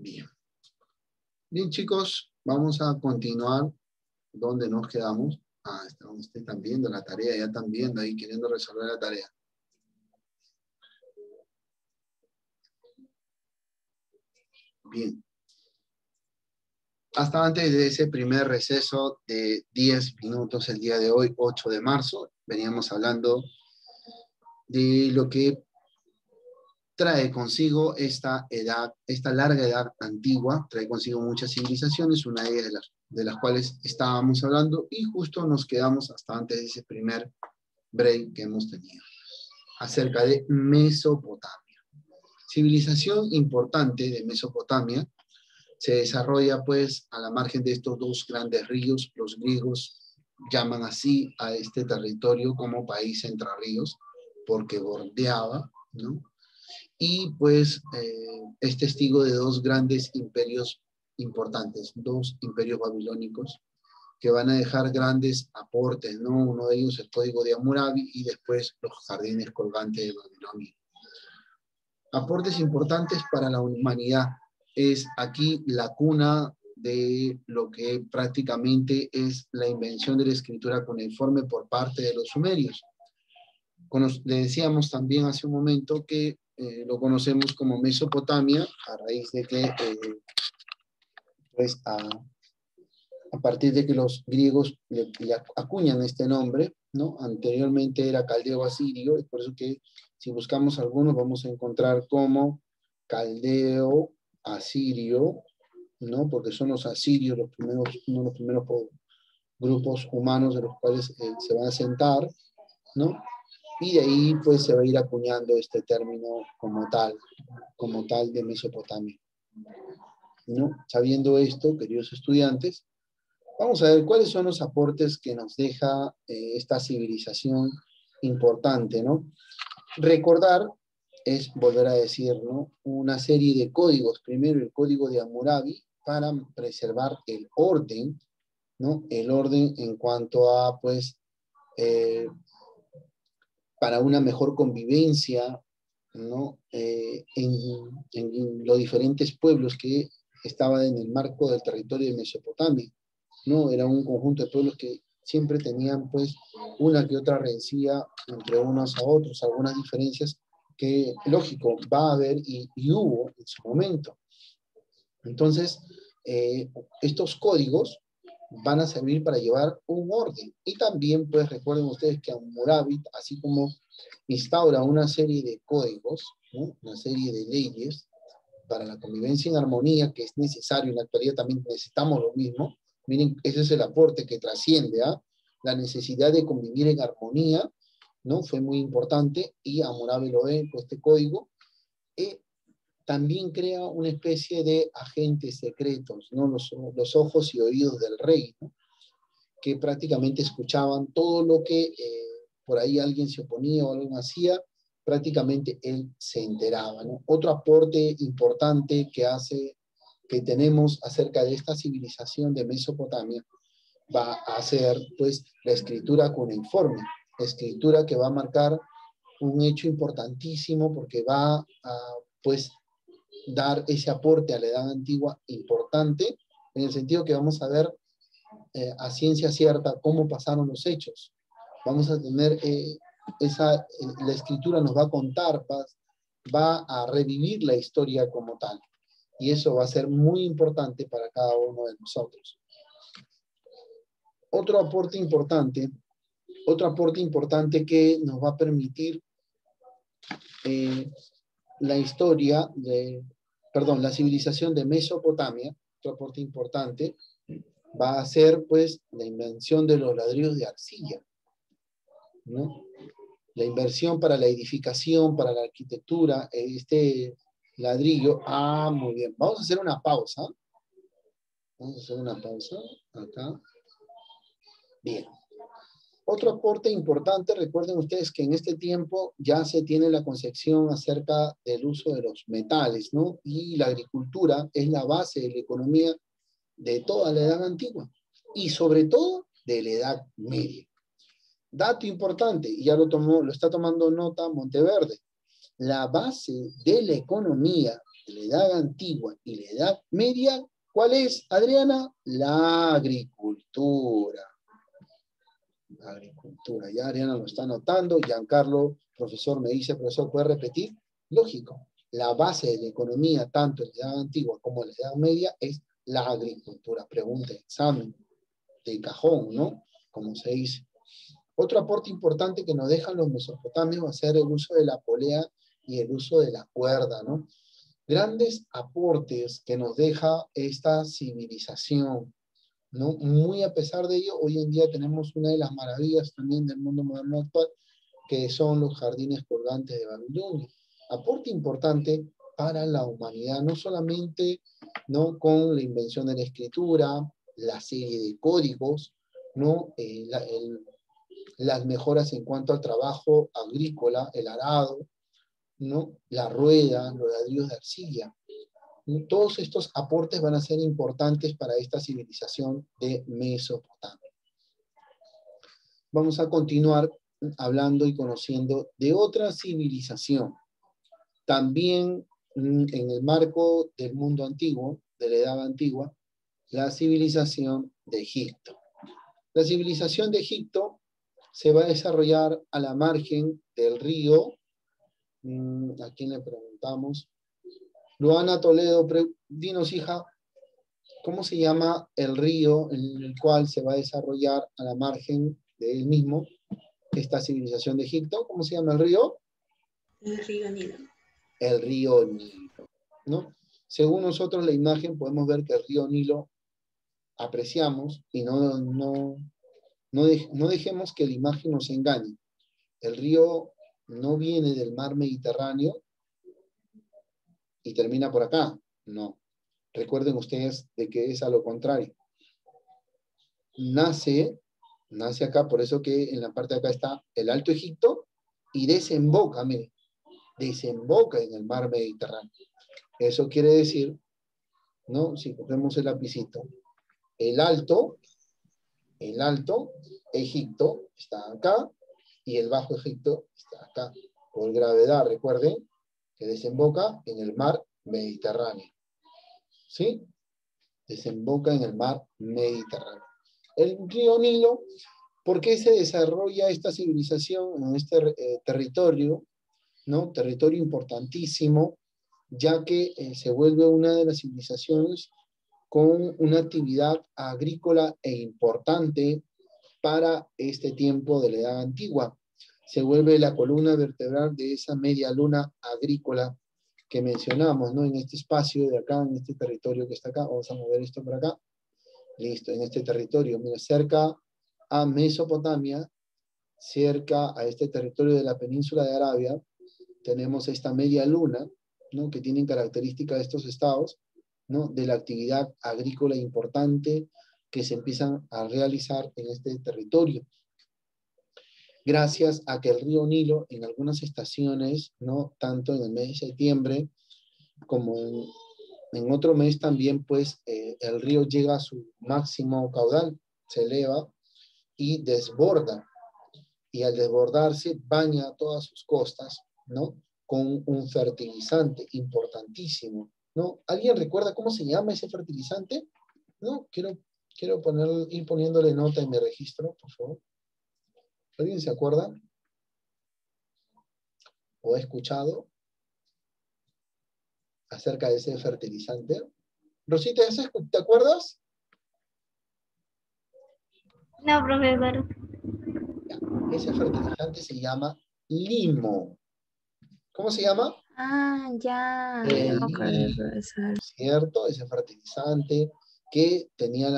Bien. Bien, chicos, vamos a continuar donde nos quedamos. Ustedes están viendo la tarea, ya están viendo ahí, queriendo resolver la tarea. Bien. Hasta antes de ese primer receso de 10 minutos el día de hoy, 8 de marzo, veníamos hablando de lo que trae consigo esta edad, esta larga edad antigua, trae consigo muchas civilizaciones, una de las cuales estábamos hablando, y justo nos quedamos hasta antes de ese primer break que hemos tenido, acerca de Mesopotamia. Civilización importante de Mesopotamia se desarrolla pues a la margen de estos dos grandes ríos. Los griegos llaman así a este territorio como país entre ríos, porque bordeaba, ¿no? Y pues es testigo de dos grandes imperios importantes, dos imperios babilónicos, que van a dejar grandes aportes, ¿no? Uno de ellos el Código de Hammurabi y después los jardines colgantes de Babilonia. Aportes importantes para la humanidad. Es aquí la cuna de lo que prácticamente es la invención de la escritura cuneiforme por parte de los sumerios. Le decíamos también hace un momento que lo conocemos como Mesopotamia, a raíz de que, pues, a partir de que los griegos le acuñan este nombre, ¿no? Anteriormente era caldeo asirio, es por eso que si buscamos algunos vamos a encontrar como caldeo asirio, ¿no? Porque son los asirios uno de los primeros grupos humanos de los cuales se van a sentar, ¿no? Y de ahí pues se va a ir acuñando este término como tal de Mesopotamia, ¿no? Sabiendo esto, queridos estudiantes, vamos a ver cuáles son los aportes que nos deja esta civilización importante, ¿no? Recordar es volver a decir, ¿no? Una serie de códigos. Primero, el código de Hammurabi para preservar el orden, ¿no? El orden en cuanto a, pues, para una mejor convivencia, ¿no? En los diferentes pueblos que estaban en el marco del territorio de Mesopotamia, ¿no? Era un conjunto de pueblos que siempre tenían, pues, una que otra rencilla entre unos a otros, algunas diferencias que, lógico, va a haber y hubo en su momento. Entonces, estos códigos van a servir para llevar un orden. Y también, pues, recuerden ustedes que Hammurabi, así como instaura una serie de códigos, ¿no? Una serie de leyes para la convivencia en armonía, que es necesario, en la actualidad también necesitamos lo mismo. Miren, ese es el aporte que trasciende a la necesidad de convivir en armonía, ¿no? Fue muy importante, y Hammurabi lo ve, pues, este código. También crea una especie de agentes secretos, ¿no? Los ojos y oídos del rey, ¿no? Que prácticamente escuchaban todo lo que por ahí alguien se oponía o alguien hacía, prácticamente él se enteraba, ¿no? Otro aporte importante que tenemos acerca de esta civilización de Mesopotamia va a ser, pues, la escritura cuneiforme, escritura que va a marcar un hecho importantísimo porque va a, pues, dar ese aporte a la edad antigua importante, en el sentido que vamos a ver a ciencia cierta cómo pasaron los hechos. Vamos a tener la escritura nos va a contar, va a revivir la historia como tal. Y eso va a ser muy importante para cada uno de nosotros. Otro aporte importante que nos va a permitir la civilización de Mesopotamia, otro aporte importante, va a ser, pues, la invención de los ladrillos de arcilla, ¿no? La inversión para la edificación, para la arquitectura, este ladrillo. Muy bien. Vamos a hacer una pausa. Acá. Bien. Otro aporte importante, recuerden ustedes que en este tiempo ya se tiene la concepción acerca del uso de los metales, ¿no? Y la agricultura es la base de la economía de toda la edad antigua y sobre todo de la edad media. Dato importante, y ya lo está tomando nota Monteverde, la base de la economía la Edad Antigua y la Edad Media, ¿cuál es, Adriana? La agricultura. La agricultura. Ya Adriana lo está anotando. Giancarlo, profesor, me dice, profesor, ¿puede repetir? Lógico. La base de la economía, tanto en la Edad Antigua como en la Edad Media, es la agricultura. Pregunta de examen, de cajón, ¿no? Como se dice. Otro aporte importante que nos dejan los mesopotamios va a ser el uso de la polea y el uso de la cuerda, ¿no? Grandes aportes que nos deja esta civilización, ¿no? Muy a pesar de ello, hoy en día tenemos una de las maravillas también del mundo moderno actual, que son los jardines colgantes de Babilonia. Aporte importante para la humanidad, no solamente, ¿no?, con la invención de la escritura, la serie de códigos, ¿no? Las mejoras en cuanto al trabajo agrícola, el arado, ¿no? La rueda, los ladrillos de arcilla. ¿No? Todos estos aportes van a ser importantes para esta civilización de Mesopotamia. Vamos a continuar hablando y conociendo de otra civilización. También en el marco del mundo antiguo, de la Edad Antigua, la civilización de Egipto. La civilización de Egipto se va a desarrollar a la margen del río. ¿A quién le preguntamos? Luana Toledo, dinos, hija, ¿cómo se llama el río en el cual se va a desarrollar a la margen de él mismo esta civilización de Egipto? ¿Cómo se llama el río? El río Nilo. El río Nilo, ¿no? Según nosotros la imagen podemos ver que el río Nilo apreciamos y no dejemos que la imagen nos engañe. El río no viene del mar Mediterráneo y termina por acá, no. Recuerden ustedes de que es a lo contrario. Nace acá, por eso que en la parte de acá está el Alto Egipto y desemboca, mire, desemboca en el mar Mediterráneo. Eso quiere decir, ¿no? Si cogemos el lapicito, el Alto Egipto está acá y el Bajo Egipto está acá. Por gravedad, recuerden que desemboca en el mar Mediterráneo. ¿Sí? Desemboca en el mar Mediterráneo. El río Nilo, ¿por qué se desarrolla esta civilización en este territorio? ¿No? Territorio importantísimo, ya que se vuelve una de las civilizaciones con una actividad agrícola e importante para este tiempo de la Edad Antigua. Se vuelve la columna vertebral de esa media luna agrícola que mencionamos, ¿no? En este espacio de acá, en este territorio que está acá. Vamos a mover esto por acá. Listo, en este territorio. Mira, cerca a Mesopotamia, cerca a este territorio de la península de Arabia, tenemos esta media luna, ¿no?, que tienen características de estos estados, ¿no?, de la actividad agrícola importante que se empiezan a realizar en este territorio. Gracias a que el río Nilo en algunas estaciones, ¿no?, tanto en el mes de septiembre como en otro mes también, pues el río llega a su máximo caudal, se eleva y desborda. Y al desbordarse baña todas sus costas, ¿no?, con un fertilizante importantísimo, ¿no? ¿Alguien recuerda cómo se llama ese fertilizante? No, quiero ir poniéndole nota en mi registro, por favor. ¿Alguien se acuerda? ¿O ha escuchado acerca de ese fertilizante? Rosita, ¿te acuerdas? No, profesor. Ya, ese fertilizante se llama limo. ¿Cómo se llama? Ah, ya. El Ok, limo, profesor. ¿cierto? Ese fertilizante que tenía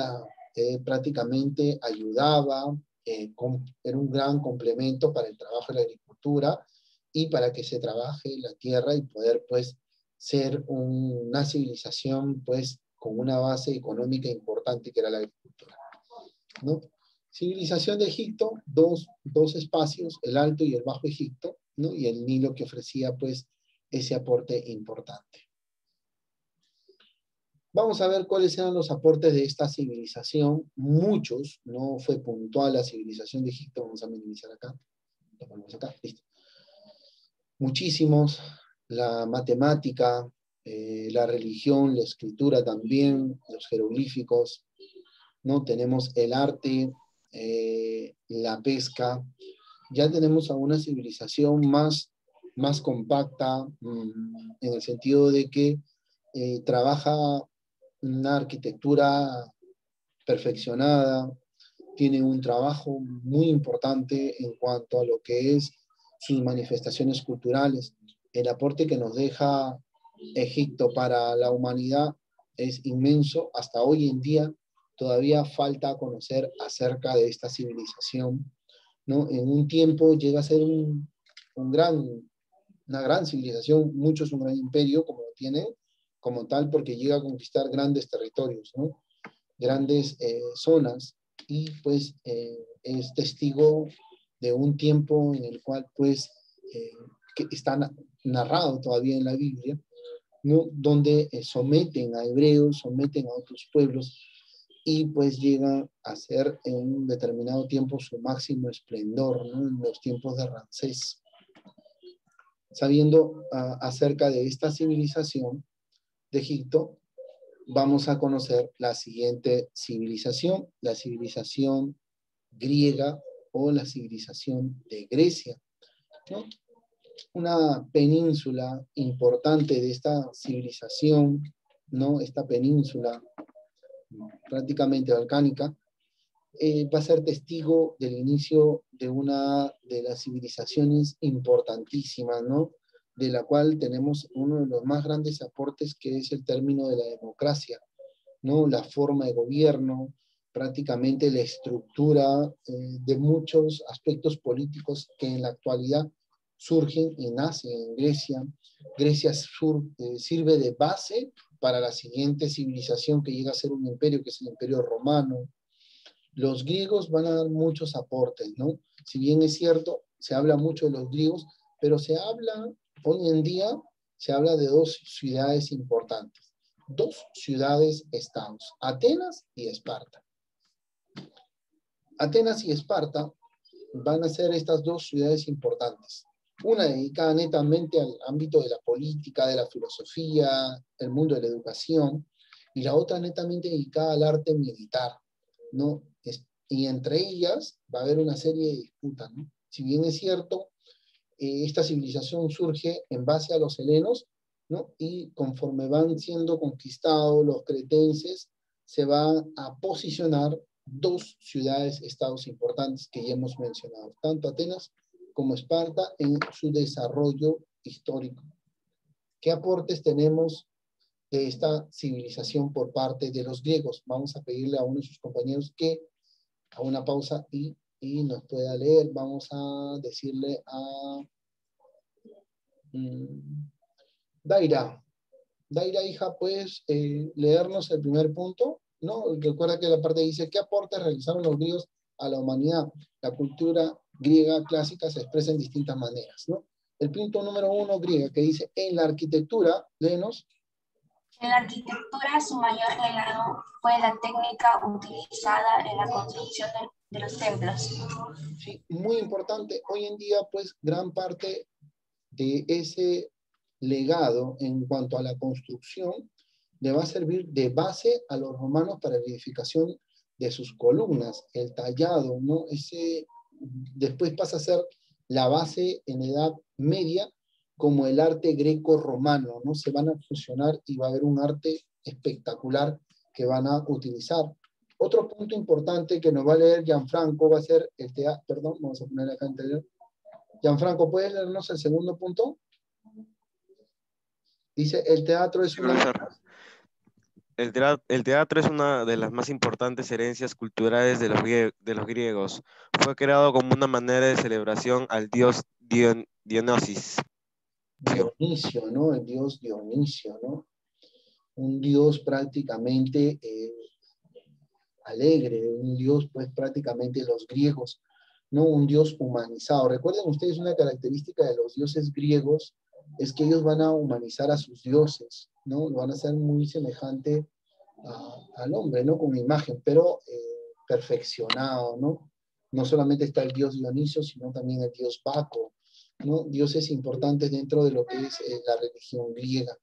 prácticamente ayudaba, era un gran complemento para el trabajo de la agricultura y para que se trabaje la tierra y poder, pues, ser una civilización, pues, con una base económica importante que era la agricultura, ¿no? Civilización de Egipto, dos espacios, el Alto y el Bajo Egipto, ¿no? Y el Nilo que ofrecía, pues, ese aporte importante. Vamos a ver cuáles eran los aportes de esta civilización. Muchos, no fue puntual la civilización de Egipto. Vamos a minimizar acá. Lo ponemos acá, listo. Muchísimos. La matemática, la religión, la escritura también, los jeroglíficos, ¿no? Tenemos el arte, la pesca. Ya tenemos a una civilización más compacta, en el sentido de que trabaja una arquitectura perfeccionada, tiene un trabajo muy importante en cuanto a lo que es sus manifestaciones culturales. El aporte que nos deja Egipto para la humanidad es inmenso. Hasta hoy en día todavía falta conocer acerca de esta civilización, ¿no? En un tiempo llega a ser una gran civilización, muchos un gran imperio, como lo tiene, como tal, porque llega a conquistar grandes territorios, ¿no? Grandes zonas, y pues es testigo de un tiempo en el cual pues que está narrado todavía en la Biblia, ¿no? Donde someten a hebreos, someten a otros pueblos, y pues llega a ser en un determinado tiempo su máximo esplendor, ¿no? En los tiempos de Ramsés. Sabiendo acerca de esta civilización de Egipto, vamos a conocer la siguiente civilización, la civilización griega o la civilización de Grecia, ¿no? Una península importante de esta civilización, ¿no? Esta península prácticamente volcánica, va a ser testigo del inicio de una de las civilizaciones importantísimas, ¿no? De la cual tenemos uno de los más grandes aportes, que es el término de la democracia, ¿no? La forma de gobierno, prácticamente la estructura de muchos aspectos políticos que en la actualidad surgen y nacen en Grecia. Grecia sirve de base para la siguiente civilización que llega a ser un imperio, que es el Imperio Romano. Los griegos van a dar muchos aportes, ¿no? Si bien es cierto, se habla mucho de los griegos, pero hoy en día, se habla de dos ciudades importantes, dos ciudades-estados, Atenas y Esparta. Atenas y Esparta van a ser estas dos ciudades importantes. Una dedicada netamente al ámbito de la política, de la filosofía, el mundo de la educación, y la otra netamente dedicada al arte militar, ¿no? Y entre ellas va a haber una serie de disputas, ¿no? Si bien es cierto, esta civilización surge en base a los helenos, ¿no? Y conforme van siendo conquistados los cretenses, se van a posicionar dos ciudades-estados importantes que ya hemos mencionado, tanto Atenas como Esparta, en su desarrollo histórico. ¿Qué aportes tenemos de esta civilización por parte de los griegos? Vamos a pedirle a uno de sus compañeros que haga una pausa y nos pueda leer. Vamos a decirle a Daira. Daira, hija, ¿puedes leernos el primer punto? ¿No? Recuerda que la parte dice, ¿qué aportes realizaron los griegos a la humanidad? La cultura griega clásica se expresa en distintas maneras, ¿no? El punto número 1, griega, que dice, en la arquitectura, léenos. En la arquitectura, su mayor legado fue la técnica utilizada en la construcción de los templos. Sí, muy importante. Hoy en día, pues, gran parte de ese legado en cuanto a la construcción le va a servir de base a los romanos para la edificación de sus columnas, el tallado, ¿no? Después pasa a ser la base en Edad Media, como el arte greco-romano, ¿no? Se van a fusionar y va a haber un arte espectacular que van a utilizar. Otro punto importante que nos va a leer Gianfranco va a ser el teatro, perdón, vamos a poner acá anterior. Gianfranco, ¿puedes leernos el segundo punto? Dice, el teatro es una... El teatro es una de las más importantes herencias culturales de los griegos. Fue creado como una manera de celebración al dios Dionisio. Dionisio, ¿no? El dios Dionisio, ¿no? Un dios prácticamente alegre, un dios pues prácticamente de los griegos, ¿no? Un dios humanizado. Recuerden ustedes, una característica de los dioses griegos es que ellos van a humanizar a sus dioses, ¿no? Lo van a hacer muy semejante al hombre, ¿no? Con imagen, pero perfeccionado, ¿no? No solamente está el dios Dionisio, sino también el dios Baco, ¿no? Dioses importantes dentro de lo que es la religión griega.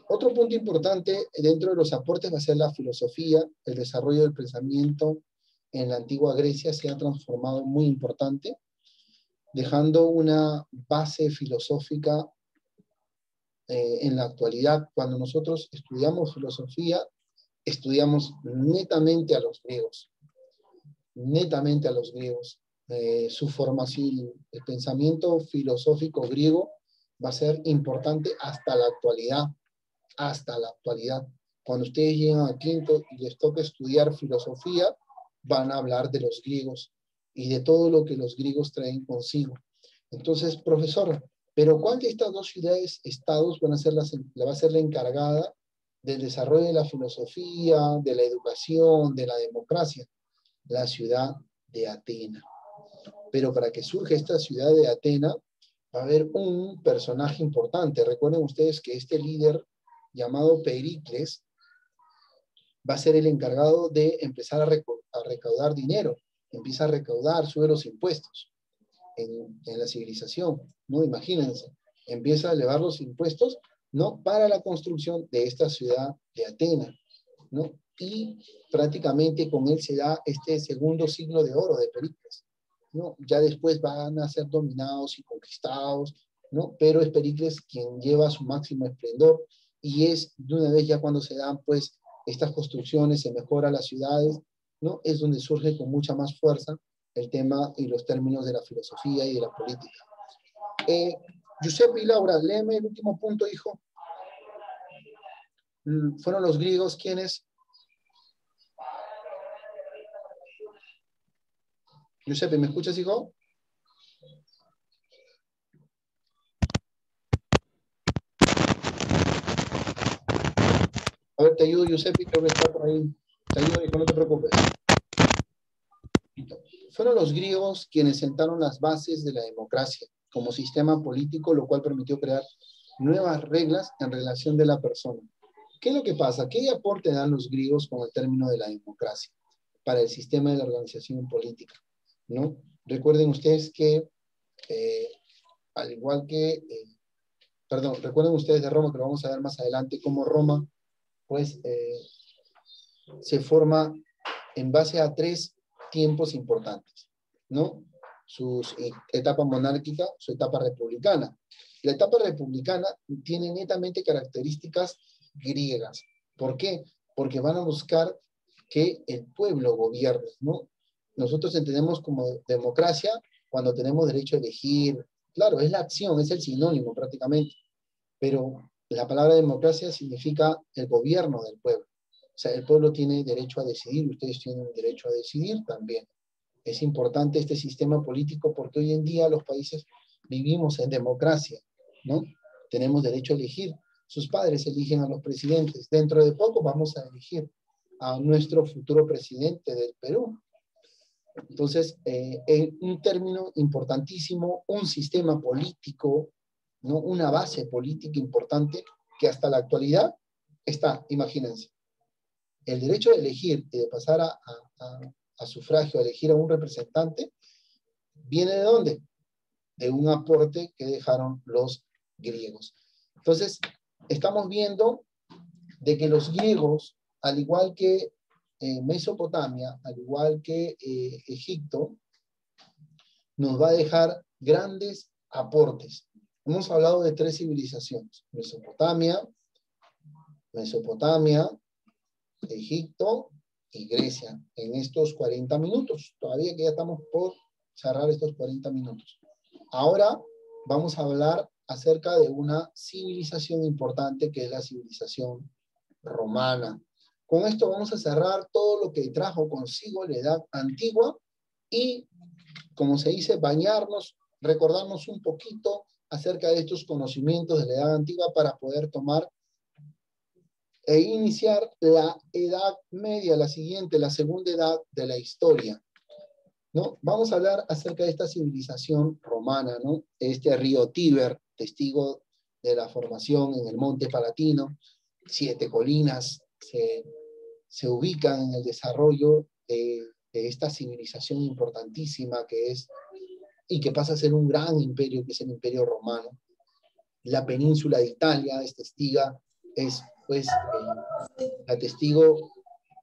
Otro punto importante dentro de los aportes va a ser la filosofía. El desarrollo del pensamiento en la antigua Grecia se ha transformado muy importante, dejando una base filosófica en la actualidad. Cuando nosotros estudiamos filosofía, estudiamos netamente a los griegos, netamente a los griegos. Su formación, el pensamiento filosófico griego va a ser importante hasta la actualidad, hasta la actualidad. Cuando ustedes llegan a quinto y les toca estudiar filosofía, van a hablar de los griegos y de todo lo que los griegos traen consigo. Entonces, profesor, ¿pero cuál de estas dos ciudades-estados va a ser la encargada del desarrollo de la filosofía, de la educación, de la democracia? La ciudad de Atenas. Pero para que surja esta ciudad de Atenas, va a haber un personaje importante. Recuerden ustedes que este líder llamado Pericles va a ser el encargado de empezar a recaudar dinero. Empieza a recaudar, sube los impuestos en la civilización, ¿no? Imagínense, empieza a elevar los impuestos, ¿no? Para la construcción de esta ciudad de Atenas, ¿no? Y prácticamente con él se da este segundo siglo de oro de Pericles, ¿no? Ya después van a ser dominados y conquistados, ¿no? Pero es Pericles quien lleva su máximo esplendor y es de una vez ya cuando se dan pues estas construcciones, se mejoran las ciudades, ¿no? Es donde surge con mucha más fuerza el tema y los términos de la filosofía y de la política. Giuseppe y Laura, léeme el último punto, hijo. Fueron los griegos quienes... Giuseppe, ¿me escuchas, hijo? A ver, te ayudo, Giuseppe, creo que está por ahí. Te ayudo, hijo, no te preocupes. Fueron los griegos quienes sentaron las bases de la democracia como sistema político, lo cual permitió crear nuevas reglas en relación de la persona. ¿Qué es lo que pasa? ¿Qué aporte dan los griegos con el término de la democracia para el sistema de la organización política? ¿No? Recuerden ustedes que, al igual que, recuerden ustedes de Roma, que lo vamos a ver más adelante, cómo Roma, pues, se forma en base a 3 tiempos importantes, ¿no? Su etapa monárquica, su etapa republicana. La etapa republicana tiene netamente características griegas. ¿Por qué? Porque van a buscar que el pueblo gobierne, ¿no? Nosotros entendemos como democracia cuando tenemos derecho a elegir. Claro, es la acción, es el sinónimo prácticamente. Pero la palabra democracia significa el gobierno del pueblo. O sea, el pueblo tiene derecho a decidir, ustedes tienen derecho a decidir también. Es importante este sistema político porque hoy en día los países vivimos en democracia, ¿no? Tenemos derecho a elegir. Sus padres eligen a los presidentes. Dentro de poco vamos a elegir a nuestro futuro presidente del Perú. Entonces, un término importantísimo, un sistema político, ¿no? Una base política importante que hasta la actualidad está, imagínense. El derecho de elegir y de pasar a sufragio, a elegir a un representante, ¿viene de dónde? De un aporte que dejaron los griegos. Entonces, estamos viendo de que los griegos, al igual que Mesopotamia, al igual que Egipto, nos va a dejar grandes aportes. Hemos hablado de 3 civilizaciones: Mesopotamia, Egipto y Grecia, en estos 40 minutos. Todavía que ya estamos por cerrar estos 40 minutos. Ahora vamos a hablar acerca de una civilización importante que es la civilización romana. Con esto vamos a cerrar todo lo que trajo consigo la edad antigua y, como se dice, bañarnos, recordarnos un poquito acerca de estos conocimientos de la edad antigua para poder tomar e iniciar la edad media, la siguiente, la segunda edad de la historia, ¿no? Vamos a hablar acerca de esta civilización romana, ¿no? Este río Tíber, testigo de la formación en el monte Palatino, 7 colinas se ubican en el desarrollo de esta civilización importantísima que es, y que pasa a ser un gran imperio, que es el Imperio Romano. La península de Italia es testiga es pues la testigo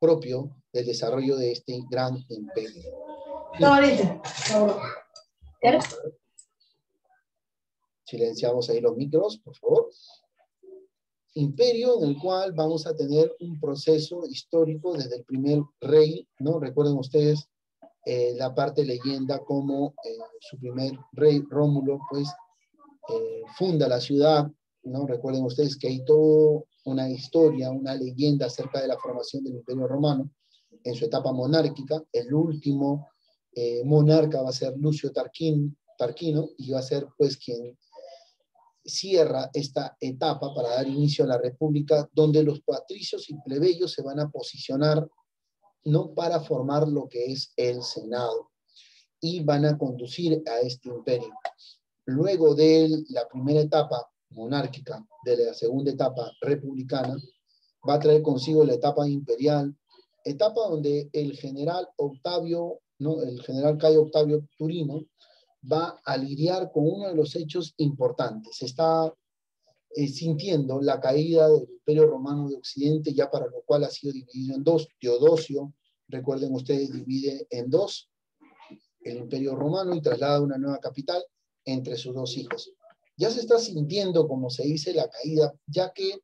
propio del desarrollo de este gran imperio. Silenciamos ahí los micros, por favor. Imperio en el cual vamos a tener un proceso histórico desde el primer rey, ¿no? Recuerden ustedes la parte leyenda como su primer rey, Rómulo, pues funda la ciudad, ¿no? Recuerden ustedes que hay toda una historia, una leyenda acerca de la formación del Imperio Romano en su etapa monárquica. El último monarca va a ser Lucio Tarquino, y va a ser pues quien cierra esta etapa para dar inicio a la república, donde los patricios y plebeyos se van a posicionar, ¿no?, para formar lo que es el Senado y van a conducir a este imperio. Luego de la primera etapa monárquica, de la segunda etapa republicana, va a traer consigo la etapa imperial, etapa donde el general Octavio, ¿no?, el general Cayo Octavio Turino, va a lidiar con uno de los hechos importantes. Se está sintiendo la caída del Imperio Romano de Occidente, ya para lo cual ha sido dividido en dos. Teodosio, recuerden ustedes, divide en dos el Imperio Romano y traslada una nueva capital entre sus dos hijos. Ya se está sintiendo, como se dice, la caída, ya que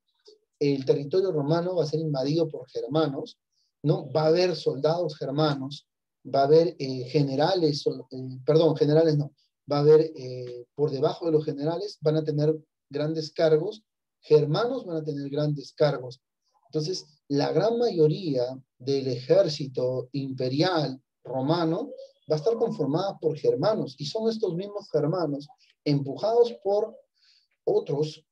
el territorio romano va a ser invadido por germanos, ¿no? Va a haber soldados germanos, va a haber generales no, va a haber por debajo de los generales, van a tener grandes cargos, germanos van a tener grandes cargos. Entonces, la gran mayoría del ejército imperial romano va a estar conformada por germanos, y son estos mismos germanos, empujados por otros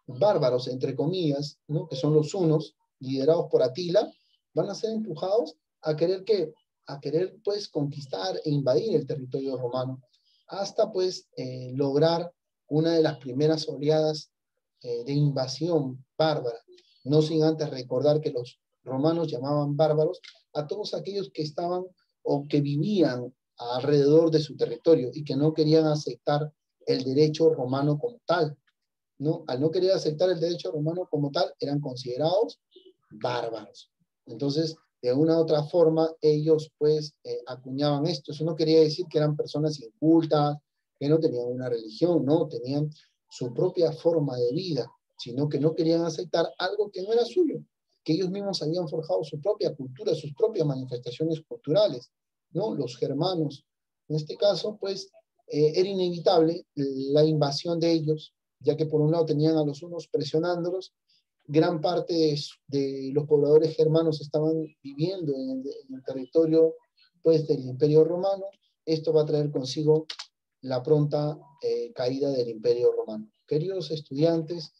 bárbaros, entre comillas, ¿no?, que son los hunos, liderados por Atila, van a ser empujados a querer pues conquistar e invadir el territorio romano, hasta pues lograr una de las primeras oleadas de invasión bárbara, no sin antes recordar que los romanos llamaban bárbaros a todos aquellos que estaban o que vivían alrededor de su territorio y que no querían aceptar el derecho romano como tal, ¿no? Al no querer aceptar el derecho romano como tal, eran considerados bárbaros. Entonces, de una u otra forma, ellos pues acuñaban esto. Eso no quería decir que eran personas incultas, que no tenían una religión, no, tenían su propia forma de vida, sino que no querían aceptar algo que no era suyo, que ellos mismos habían forjado su propia cultura, sus propias manifestaciones culturales, ¿no? Los germanos, en este caso, pues, era inevitable la invasión de ellos, ya que por un lado tenían a los hunos presionándolos, gran parte de los pobladores germanos estaban viviendo en el territorio pues, del Imperio Romano. Esto va a traer consigo la pronta caída del Imperio Romano. Queridos estudiantes,